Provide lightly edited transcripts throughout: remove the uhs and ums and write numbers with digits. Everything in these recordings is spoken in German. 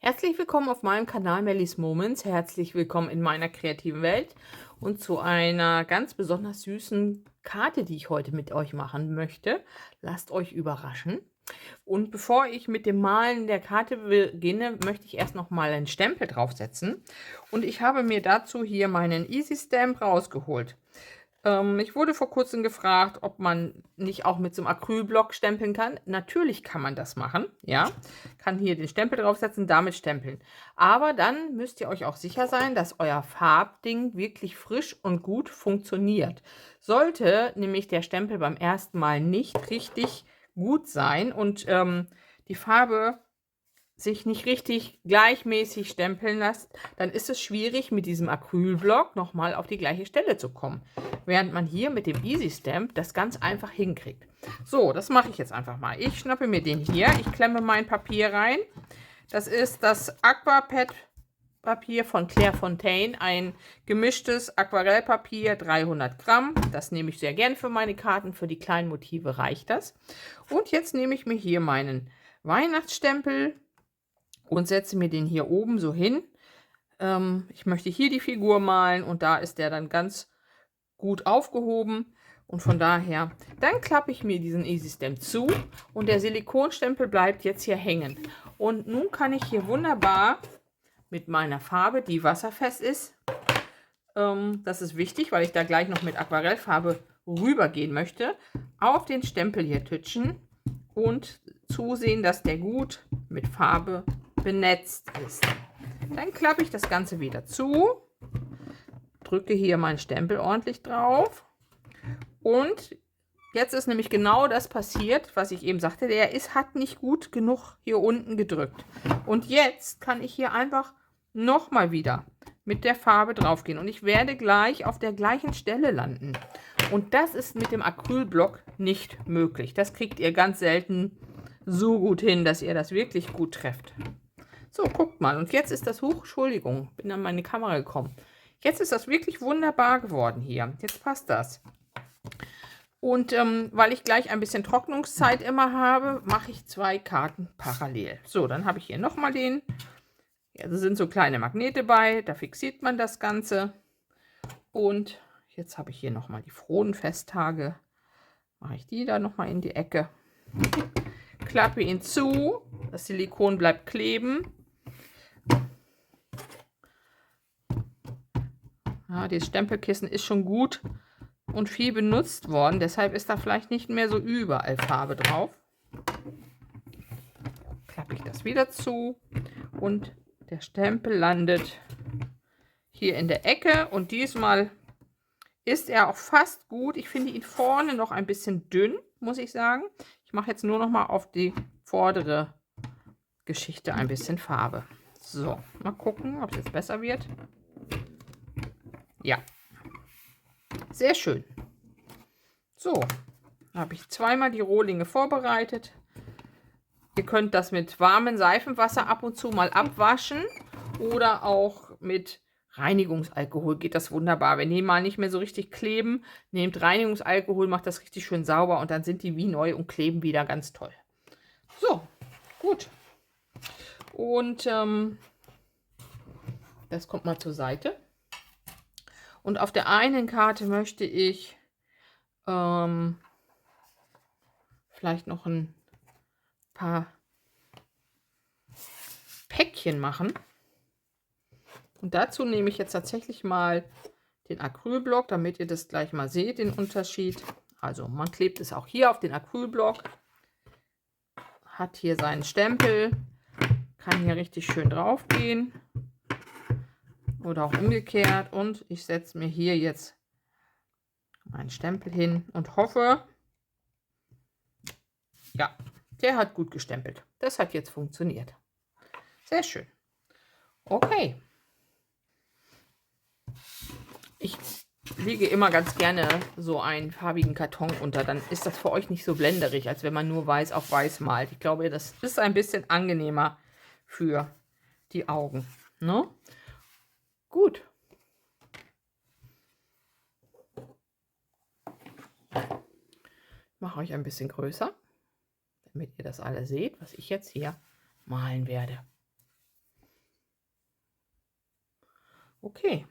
Herzlich willkommen auf meinem Kanal Mellies Moments. Herzlich willkommen in meiner kreativen Welt und zu einer ganz besonders süßen Karte, die ich heute mit euch machen möchte. Lasst euch überraschen. Und bevor ich mit dem Malen der Karte beginne, möchte ich erst noch mal einen Stempel draufsetzen. Und ich habe mir dazu hier meinen Easy Stamp rausgeholt. Ich wurde vor kurzem gefragt, ob man nicht auch mit so einem Acrylblock stempeln kann. Natürlich kann man das machen, ja. Kann hier den Stempel draufsetzen, damit stempeln. Aber dann müsst ihr euch auch sicher sein, dass euer Farbding wirklich frisch und gut funktioniert. Sollte nämlich der Stempel beim ersten Mal nicht richtig gut sein und die Farbe sich nicht richtig gleichmäßig stempeln lässt, dann ist es schwierig, mit diesem Acrylblock nochmal auf die gleiche Stelle zu kommen. Während man hier mit dem Easy Stamp das ganz einfach hinkriegt. So, das mache ich jetzt einfach mal. Ich schnappe mir den hier, ich klemme mein Papier rein. Das ist das Aquapad Papier von Clairefontaine, ein gemischtes Aquarellpapier, 300 Gramm. Das nehme ich sehr gern für meine Karten, für die kleinen Motive reicht das. Und jetzt nehme ich mir hier meinen Weihnachtsstempel und setze mir den hier oben so hin. Ich möchte hier die Figur malen und da ist der dann ganz gut aufgehoben. Und von daher, dann klappe ich mir diesen Easy Stamp zu und der Silikonstempel bleibt jetzt hier hängen. Und nun kann ich hier wunderbar mit meiner Farbe, die wasserfest ist, das ist wichtig, weil ich da gleich noch mit Aquarellfarbe rübergehen möchte, auf den Stempel hier tütschen und zusehen, dass der gut mit Farbe benetzt ist. Dann klappe ich das Ganze wieder zu, drücke hier meinen Stempel ordentlich drauf und jetzt ist nämlich genau das passiert, was ich eben sagte. Hat nicht gut genug hier unten gedrückt. Und jetzt kann ich hier einfach nochmal wieder mit der Farbe drauf gehen und ich werde gleich auf der gleichen Stelle landen. Und das ist mit dem Acrylblock nicht möglich. Das kriegt ihr ganz selten so gut hin, dass ihr das wirklich gut trefft. So, guckt mal. Und jetzt ist das, Entschuldigung, bin an meine Kamera gekommen. Jetzt ist das wirklich wunderbar geworden hier. Jetzt passt das. Und weil ich gleich ein bisschen Trocknungszeit immer habe, mache ich 2 Karten parallel. So, dann habe ich hier nochmal den. Ja, da sind so kleine Magnete bei, da fixiert man das Ganze. Und jetzt habe ich hier nochmal die frohen Festtage. Mache ich die da nochmal in die Ecke. Klappe ihn zu, das Silikon bleibt kleben. Ja, das Stempelkissen ist schon gut und viel benutzt worden, deshalb ist da vielleicht nicht mehr so überall Farbe drauf. Klappe ich das wieder zu und der Stempel landet hier in der Ecke und diesmal ist er auch fast gut. Ich finde ihn vorne noch ein bisschen dünn, muss ich sagen. Ich mache jetzt nur noch mal auf die vordere Geschichte ein bisschen Farbe. So, mal gucken, ob es jetzt besser wird. Ja, sehr schön. So, habe ich zweimal die Rohlinge vorbereitet. Ihr könnt das mit warmem Seifenwasser ab und zu mal abwaschen oder auch mit Reinigungsalkohol geht das wunderbar. Wenn die mal nicht mehr so richtig kleben, nehmt Reinigungsalkohol, macht das richtig schön sauber und dann sind die wie neu und kleben wieder ganz toll. So, gut. Und das kommt mal zur Seite. Und auf der einen Karte möchte ich vielleicht noch ein paar Päckchen machen. Und dazu nehme ich jetzt tatsächlich mal den Acrylblock, damit ihr das gleich mal seht, den Unterschied. Also man klebt es auch hier auf den Acrylblock, hat hier seinen Stempel, kann hier richtig schön drauf gehen oder auch umgekehrt. Und ich setze mir hier jetzt meinen Stempel hin und hoffe, ja, der hat gut gestempelt. Das hat jetzt funktioniert. Sehr schön. Okay. Ich lege immer ganz gerne so einen farbigen Karton unter. Dann ist das für euch nicht so blenderig, als wenn man nur weiß auf weiß malt. Ich glaube, das ist ein bisschen angenehmer für die Augen. Ne? Gut. Ich mache euch ein bisschen größer, damit ihr das alle seht, was ich jetzt hier malen werde. Okay,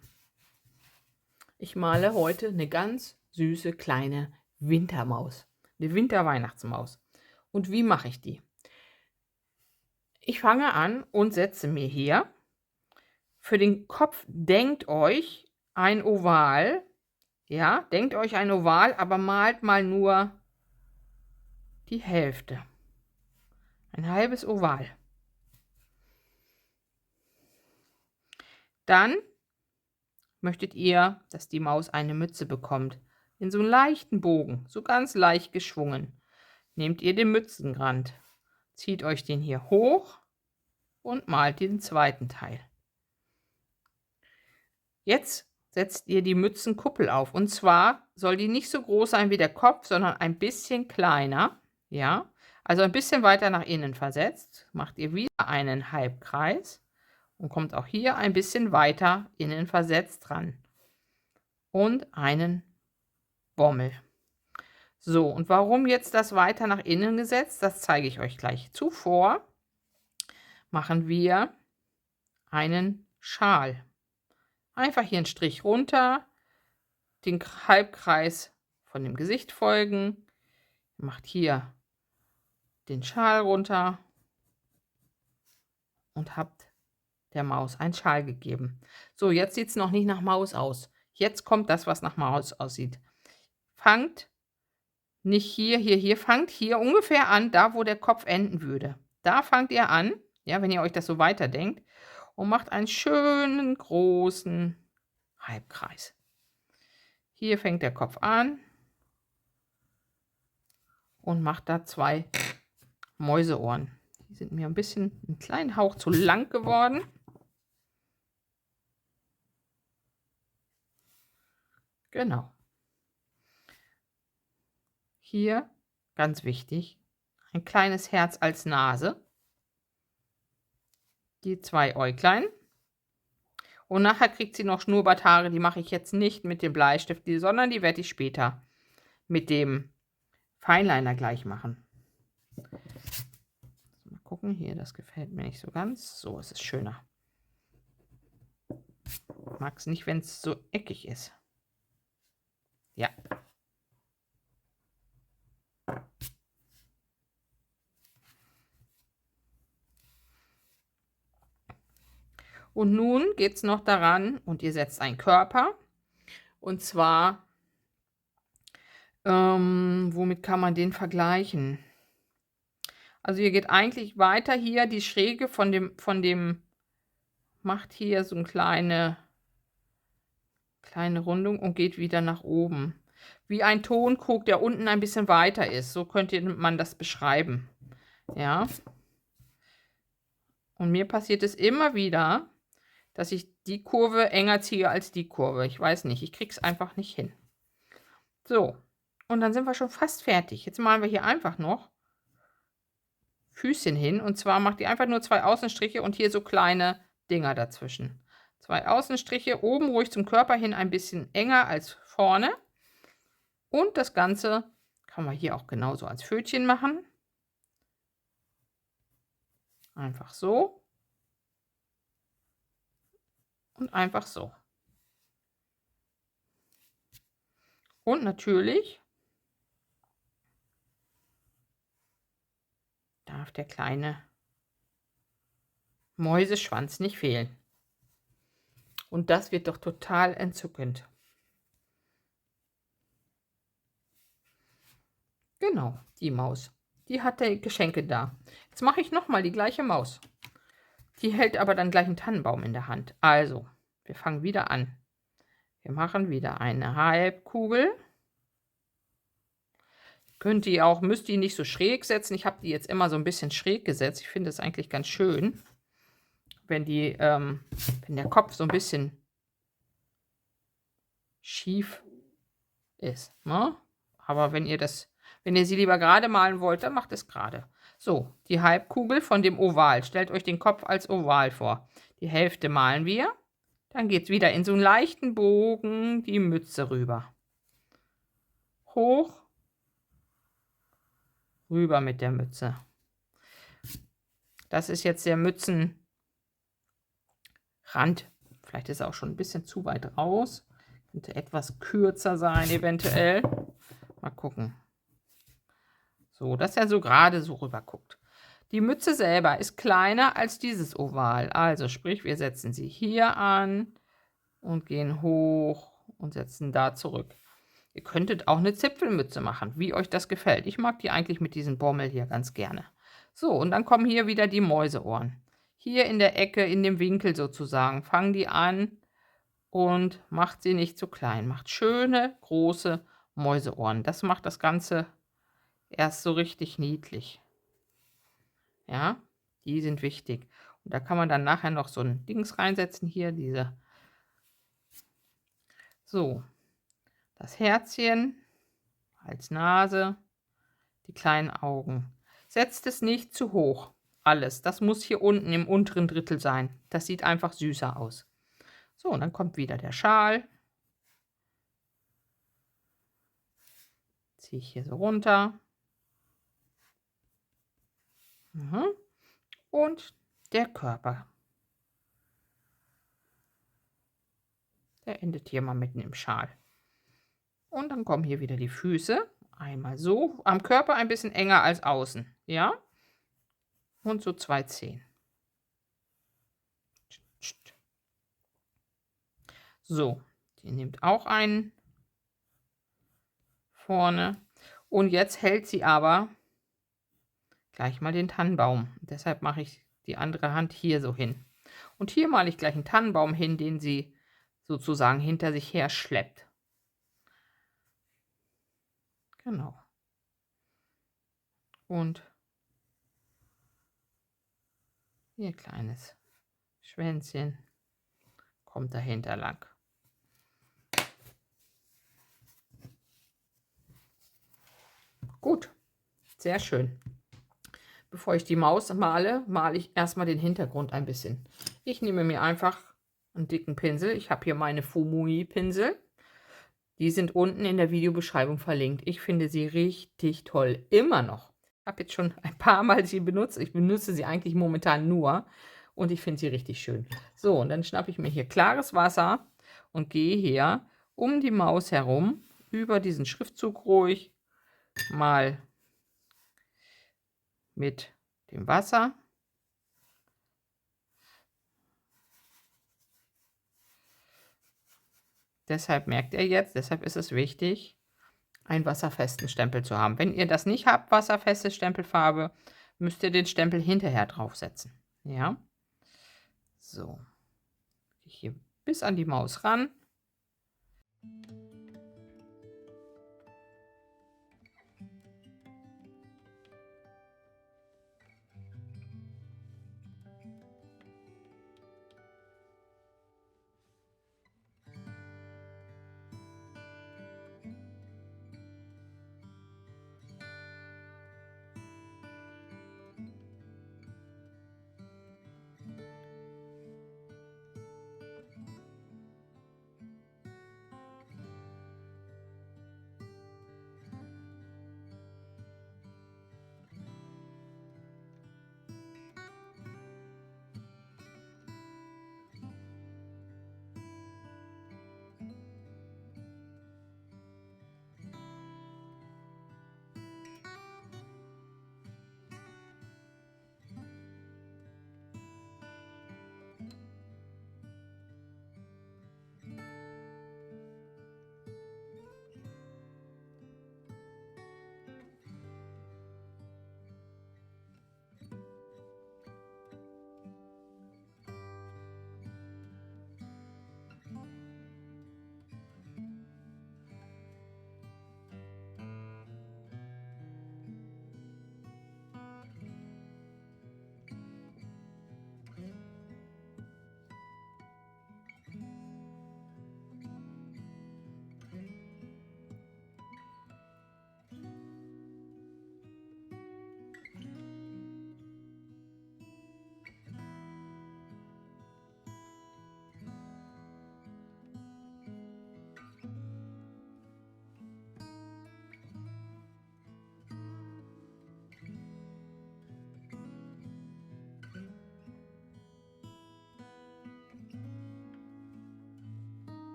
ich male heute eine ganz süße kleine Wintermaus, eine Winterweihnachtsmaus. Und wie mache ich die? Ich fange an und setze mir hier für den Kopf, denkt euch ein Oval, ja, denkt euch ein Oval, aber malt mal nur die Hälfte. Ein halbes Oval. Dann möchtet ihr, dass die Maus eine Mütze bekommt. In so einen leichten Bogen, so ganz leicht geschwungen. Nehmt ihr den Mützenrand, zieht euch den hier hoch und malt den zweiten Teil. Jetzt setzt ihr die Mützenkuppel auf. Und zwar soll die nicht so groß sein wie der Kopf, sondern ein bisschen kleiner. Ja, also ein bisschen weiter nach innen versetzt. Macht ihr wieder einen Halbkreis und kommt auch hier ein bisschen weiter innen versetzt dran. Und einen Bommel. So, und warum jetzt das weiter nach innen gesetzt, das zeige ich euch gleich. Zuvor machen wir einen Schal. Einfach hier einen Strich runter, den Halbkreis von dem Gesicht folgen, macht hier den Schal runter und habt der Maus einen Schal gegeben. So, jetzt sieht es noch nicht nach Maus aus. Jetzt kommt das, was nach Maus aussieht. Fangt nicht hier, fangt hier ungefähr an, da wo der Kopf enden würde. Da fangt ihr an, ja, wenn ihr euch das so weiterdenkt, und macht einen schönen großen Halbkreis. Hier fängt der Kopf an und macht da 2 Mäuseohren. Die sind mir ein bisschen, einen kleinen Hauch zu lang geworden. Genau. Hier, ganz wichtig, ein kleines Herz als Nase. Die 2 Äuglein. Und nachher kriegt sie noch Schnurrbarthaare. Die mache ich jetzt nicht mit dem Bleistift, sondern die werde ich später mit dem Feinliner gleich machen. Mal gucken, hier, das gefällt mir nicht so ganz. So ist es schöner. Ich mag es nicht, wenn es so eckig ist. Ja. Und nun geht es noch daran, und ihr setzt einen Körper. Und zwar, womit kann man den vergleichen? Also ihr geht eigentlich weiter hier, die Schräge von dem macht hier so eine kleine Rundung und geht wieder nach oben. Wie ein Tonkrug, der unten ein bisschen weiter ist. So könnte man das beschreiben. Ja. Und mir passiert es immer wieder, dass ich die Kurve enger ziehe als die Kurve. Ich weiß nicht, ich kriege es einfach nicht hin. So, und dann sind wir schon fast fertig. Jetzt malen wir hier einfach noch Füßchen hin. Und zwar macht ihr einfach nur 2 Außenstriche und hier so kleine Dinger dazwischen. 2 Außenstriche, oben ruhig zum Körper hin ein bisschen enger als vorne. Und das Ganze kann man hier auch genauso als Pfötchen machen. Einfach so. Und einfach so. Und natürlich darf der kleine Mäuseschwanz nicht fehlen. Und das wird doch total entzückend. Genau, die Maus. Die hat die Geschenke da. Jetzt mache ich nochmal die gleiche Maus. Die hält aber dann gleich einen Tannenbaum in der Hand. Also, wir fangen wieder an. Wir machen wieder eine Halbkugel. Müsst ihr nicht so schräg setzen. Ich habe die jetzt immer so ein bisschen schräg gesetzt. Ich finde es eigentlich ganz schön, wenn wenn der Kopf so ein bisschen schief ist. Ne? Aber wenn ihr sie lieber gerade malen wollt, dann macht es gerade. So, die Halbkugel von dem Oval. Stellt euch den Kopf als Oval vor. Die Hälfte malen wir. Dann geht es wieder in so einen leichten Bogen die Mütze rüber. Hoch, rüber mit der Mütze. Das ist jetzt der Mützenrand Vielleicht ist er auch schon ein bisschen zu weit raus. Könnte etwas kürzer sein, eventuell. Mal gucken. So, dass er so gerade so rüber guckt. Die Mütze selber ist kleiner als dieses Oval. Also sprich, wir setzen sie hier an und gehen hoch und setzen da zurück. Ihr könntet auch eine Zipfelmütze machen, wie euch das gefällt. Ich mag die eigentlich mit diesem Bommel hier ganz gerne. So, und dann kommen hier wieder die Mäuseohren. Hier in der Ecke, in dem Winkel sozusagen, fangen die an und macht sie nicht zu klein. Macht schöne, große Mäuseohren. Das macht das Ganze erst so richtig niedlich. Ja, die sind wichtig. Und da kann man dann nachher noch so ein Dings reinsetzen, hier diese. So, das Herzchen als Nase, die kleinen Augen. Setzt es nicht zu hoch. Alles. Das muss hier unten im unteren Drittel sein. Das sieht einfach süßer aus. So, und dann kommt wieder der Schal. Ziehe ich hier so runter. Und der Körper. Der endet hier mal mitten im Schal. Und dann kommen hier wieder die Füße. Einmal so, am Körper ein bisschen enger als außen. Ja? Und so 2 Zehen. So, die nimmt auch einen vorne. Und jetzt hält sie aber gleich mal den Tannenbaum. Deshalb mache ich die andere Hand hier so hin. Und hier male ich gleich einen Tannenbaum hin, den sie sozusagen hinter sich her schleppt. Genau. Und ihr kleines Schwänzchen kommt dahinter lang. Gut, sehr schön. Bevor ich die Maus male, male ich erstmal den Hintergrund ein bisschen. Ich nehme mir einfach einen dicken Pinsel. Ich habe hier meine Fumui-Pinsel. Die sind unten in der Videobeschreibung verlinkt. Ich finde sie richtig toll. Immer noch. Ich habe jetzt schon ein paar Mal sie benutzt. Ich benutze sie eigentlich momentan nur. Und ich finde sie richtig schön. So, und dann schnappe ich mir hier klares Wasser und gehe hier um die Maus herum, über diesen Schriftzug ruhig, mal mit dem Wasser. Deshalb merkt ihr jetzt, deshalb ist es wichtig, einen wasserfesten Stempel zu haben. Wenn ihr das nicht habt, wasserfeste Stempelfarbe, müsst ihr den Stempel hinterher draufsetzen. Ja, so. Hier bis an die Maus ran.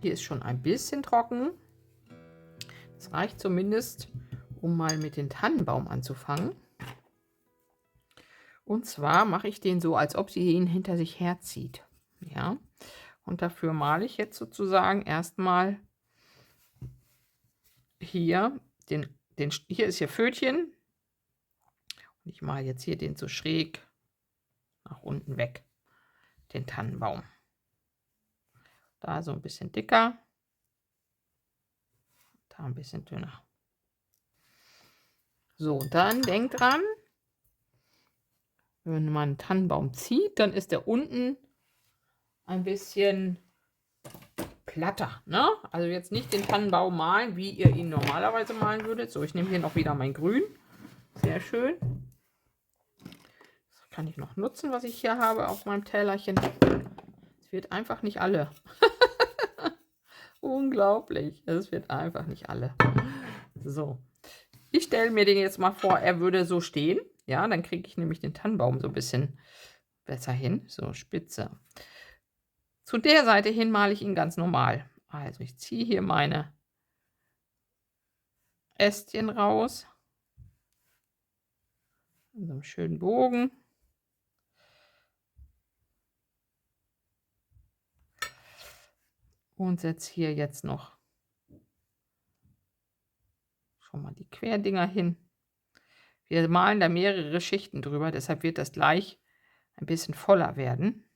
Hier ist schon ein bisschen trocken. Das reicht zumindest, um mal mit dem Tannenbaum anzufangen. Und zwar mache ich den so, als ob sie ihn hinter sich herzieht. Ja, und dafür male ich jetzt sozusagen erstmal hier hier ist hier Pfötchen. Und ich male jetzt hier den so schräg nach unten weg, den Tannenbaum. Da so ein bisschen dicker, da ein bisschen dünner. So, dann denkt dran, wenn man einen Tannenbaum zieht, dann ist der unten ein bisschen platter, ne? Also jetzt nicht den Tannenbaum malen, wie ihr ihn normalerweise malen würdet. So, ich nehme hier noch wieder mein Grün. Sehr schön. Das kann ich noch nutzen, was ich hier habe auf meinem Tellerchen. Es wird einfach nicht alle. Unglaublich. Es wird einfach nicht alle. So. Ich stelle mir den jetzt mal vor, er würde so stehen. Ja, dann kriege ich nämlich den Tannenbaum so ein bisschen besser hin. So, spitze. Zu der Seite hin male ich ihn ganz normal. Also ich ziehe hier meine Ästchen raus. In so einem schönen Bogen. Und setze hier jetzt noch schon mal die Querdinger hin. Wir malen da mehrere Schichten drüber, deshalb wird das gleich ein bisschen voller werden.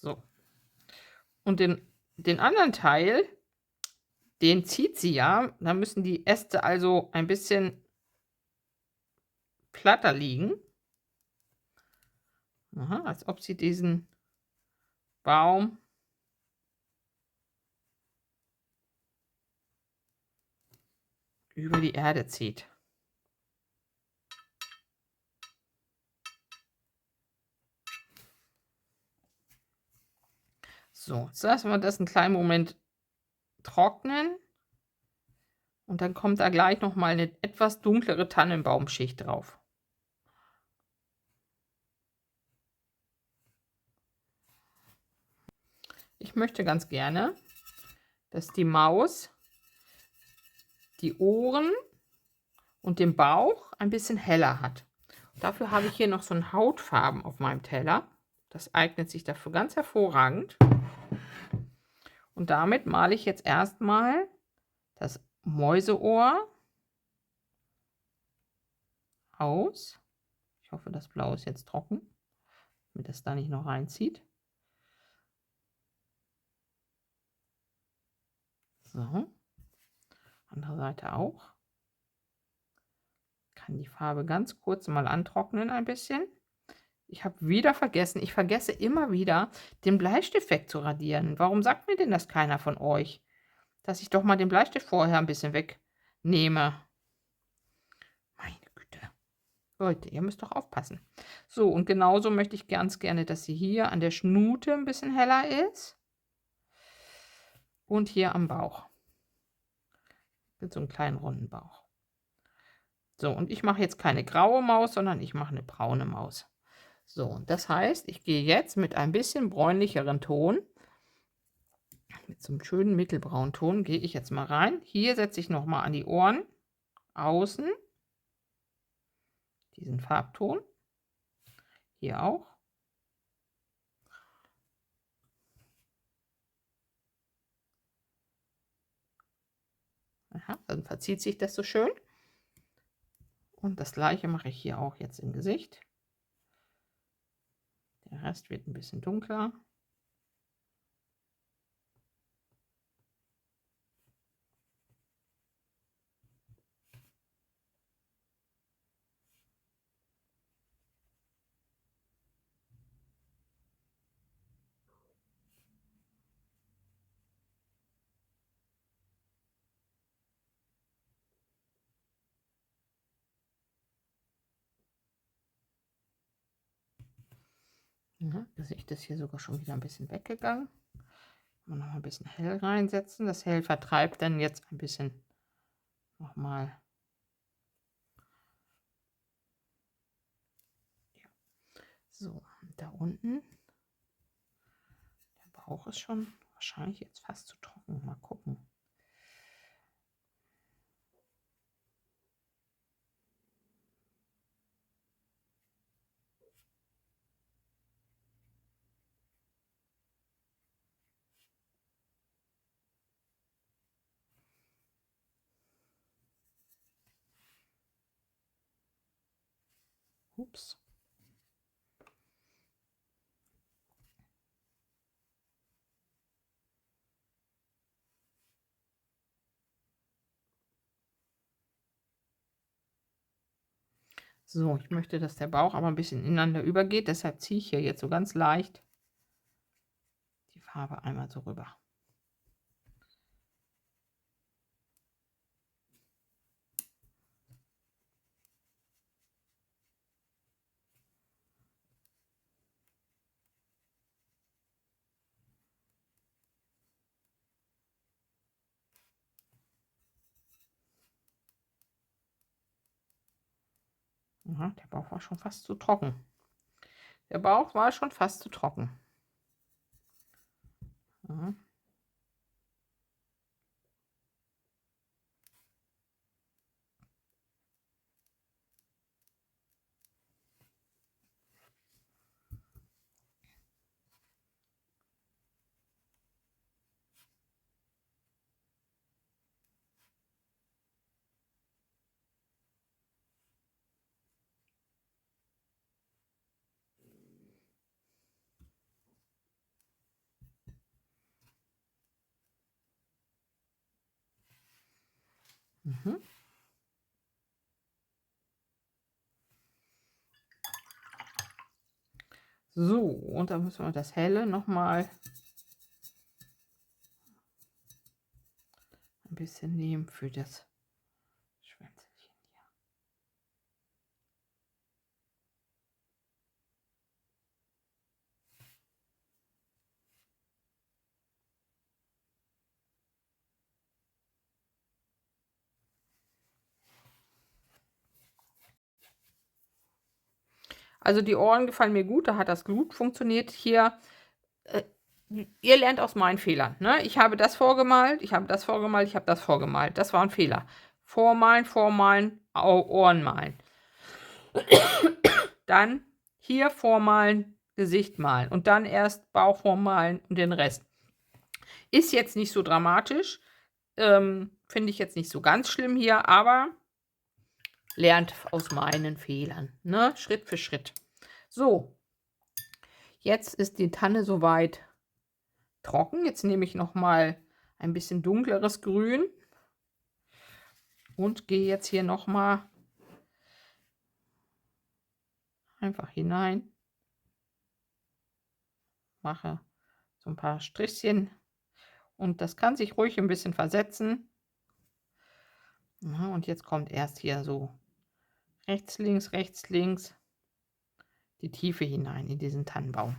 So. Und den anderen Teil, den zieht sie ja. Da müssen die Äste also ein bisschen platter liegen. Aha, als ob sie diesen Baum über die Erde zieht. So, jetzt lassen wir das einen kleinen Moment trocknen. Und dann kommt da gleich noch mal eine etwas dunklere Tannenbaumschicht drauf. Ich möchte ganz gerne, dass die Maus die Ohren und den Bauch ein bisschen heller hat. Dafür habe ich hier noch so ein Hautfarben auf meinem Teller. Das eignet sich dafür ganz hervorragend. Und damit male ich jetzt erstmal das Mäuseohr aus. Ich hoffe, das Blau ist jetzt trocken, damit das da nicht noch reinzieht. So. Andere Seite auch. Kann die Farbe ganz kurz mal antrocknen ein bisschen. Ich habe wieder vergessen, ich vergesse immer wieder, den Bleistift wegzuradieren. Warum sagt mir denn das keiner von euch? Dass ich doch mal den Bleistift vorher ein bisschen wegnehme. Meine Güte. Leute, ihr müsst doch aufpassen. So, und genauso möchte ich ganz gerne, dass sie hier an der Schnute ein bisschen heller ist. Und hier am Bauch. Mit so einem kleinen runden Bauch. So, und ich mache jetzt keine graue Maus, sondern ich mache eine braune Maus. So, und das heißt, ich gehe jetzt mit ein bisschen bräunlicheren Ton, mit so einem schönen mittelbraunen Ton, gehe ich jetzt mal rein. Hier setze ich nochmal an die Ohren außen diesen Farbton. Hier auch. Aha, dann verzieht sich das so schön. Und das gleiche mache ich hier auch jetzt im Gesicht. Der Rest wird ein bisschen dunkler. Ja, Gesicht ist hier sogar schon wieder ein bisschen weggegangen. Noch mal ein bisschen hell reinsetzen. Das Hell vertreibt dann jetzt ein bisschen nochmal. Ja. So, da unten. Der Bauch ist schon wahrscheinlich jetzt fast zu trocken. Mal gucken. Ups. So, ich möchte, dass der Bauch aber ein bisschen ineinander übergeht. Deshalb ziehe ich hier jetzt so ganz leicht die Farbe einmal so rüber. Aha, der Bauch war schon fast zu trocken. Der Bauch war schon fast zu trocken. Aha. Mhm. So, und dann müssen wir das Helle noch mal ein bisschen nehmen für das Schwänzelchen hier. Also die Ohren gefallen mir gut, da hat das gut funktioniert. Hier, ihr lernt aus meinen Fehlern, ne? Ich habe das vorgemalt, ich habe das vorgemalt, ich habe das vorgemalt. Das war ein Fehler. Vormalen, vormalen, Ohren malen. Dann hier vormalen, Gesicht malen und dann erst Bauch vormalen und den Rest. Ist jetzt nicht so dramatisch, finde ich jetzt nicht so ganz schlimm hier, aber lernt aus meinen Fehlern, ne? Schritt für Schritt. So, jetzt ist die Tanne soweit trocken. Jetzt nehme ich noch mal ein bisschen dunkleres Grün und gehe jetzt hier noch mal einfach hinein. Mache so ein paar Strichchen und das kann sich ruhig ein bisschen versetzen. Ja, und jetzt kommt erst hier so rechts, links die Tiefe hinein in diesen Tannenbaum.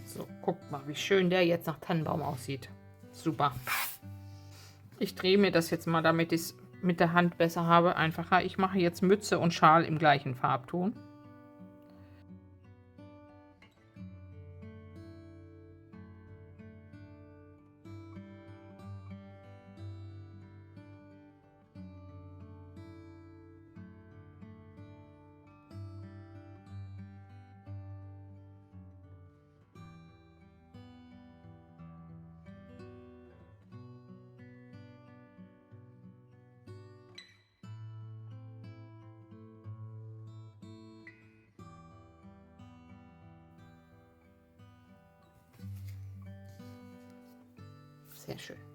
So, guckt mal, wie schön der jetzt nach Tannenbaum aussieht. Super. Ich drehe mir das jetzt mal, damit ich es mit der Hand besser habe, einfacher. Ich mache jetzt Mütze und Schal im gleichen Farbton. Sehr schön.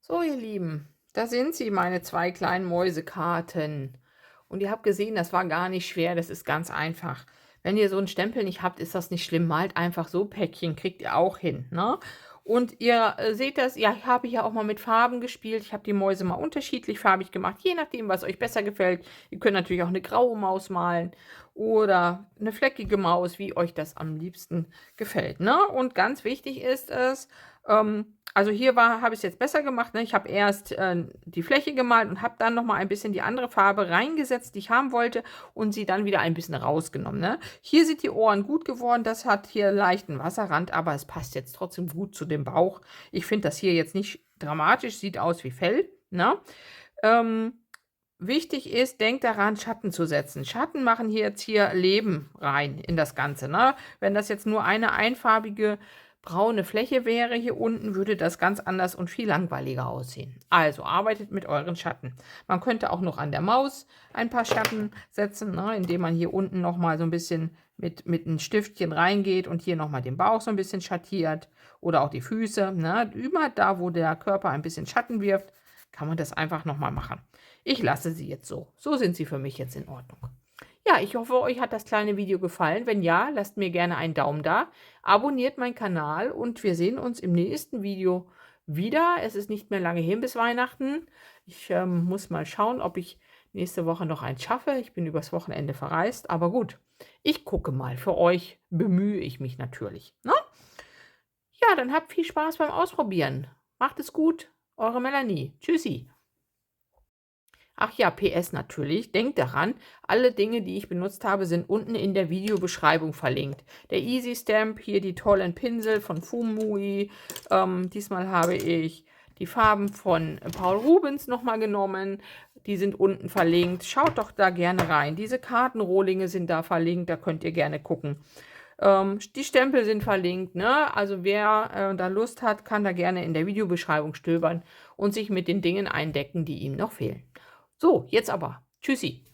So, ihr Lieben, da sind sie, meine 2 kleinen Mäusekarten. Und ihr habt gesehen, das war gar nicht schwer, das ist ganz einfach. Wenn ihr so einen Stempel nicht habt, ist das nicht schlimm. Malt einfach so Päckchen, kriegt ihr auch hin, ne? Und ihr, seht das, ja, ich habe hier auch mal mit Farben gespielt. Ich habe die Mäuse mal unterschiedlich farbig gemacht, je nachdem, was euch besser gefällt. Ihr könnt natürlich auch eine graue Maus malen oder eine fleckige Maus, wie euch das am liebsten gefällt, ne? Und ganz wichtig ist es, also hier habe ich es jetzt besser gemacht, ne? Ich habe erst die Fläche gemalt und habe dann noch mal ein bisschen die andere Farbe reingesetzt, die ich haben wollte, und sie dann wieder ein bisschen rausgenommen, ne? Hier sind die Ohren gut geworden, das hat hier leichten Wasserrand, aber es passt jetzt trotzdem gut zu dem Bauch. Ich finde das hier jetzt nicht dramatisch, sieht aus wie Fell, ne? Ähm, Wichtig ist, denkt daran, Schatten zu setzen. Schatten machen hier Leben rein in das Ganze, ne? Wenn das jetzt nur eine einfarbige braune Fläche wäre hier unten, würde das ganz anders und viel langweiliger aussehen. Also arbeitet mit euren Schatten. Man könnte auch noch an der Maus ein paar Schatten setzen, ne? Indem man hier unten noch mal so ein bisschen mit einem Stiftchen reingeht und hier noch mal den Bauch so ein bisschen schattiert oder auch die Füße, ne? Immer da, wo der Körper ein bisschen Schatten wirft, kann man das einfach noch mal machen. Ich lasse sie jetzt so. So sind sie für mich jetzt in Ordnung. Ja, ich hoffe, euch hat das kleine Video gefallen. Wenn ja, lasst mir gerne einen Daumen da. Abonniert meinen Kanal und wir sehen uns im nächsten Video wieder. Es ist nicht mehr lange hin bis Weihnachten. Ich muss mal schauen, ob ich nächste Woche noch eins schaffe. Ich bin übers Wochenende verreist, aber gut. Ich gucke mal. Für euch bemühe ich mich natürlich. Ne? Ja, dann habt viel Spaß beim Ausprobieren. Macht es gut. Eure Melanie. Tschüssi. Ach ja, PS natürlich. Denkt daran, alle Dinge, die ich benutzt habe, sind unten in der Videobeschreibung verlinkt. Der Easy Stamp, hier die tollen Pinsel von Fumui. Diesmal habe ich die Farben von Paul Rubens nochmal genommen. Die sind unten verlinkt. Schaut doch da gerne rein. Diese Kartenrohlinge sind da verlinkt, da könnt ihr gerne gucken. Die Stempel sind verlinkt, ne? Also wer da Lust hat, kann da gerne in der Videobeschreibung stöbern und sich mit den Dingen eindecken, die ihm noch fehlen. So, jetzt aber. Tschüssi.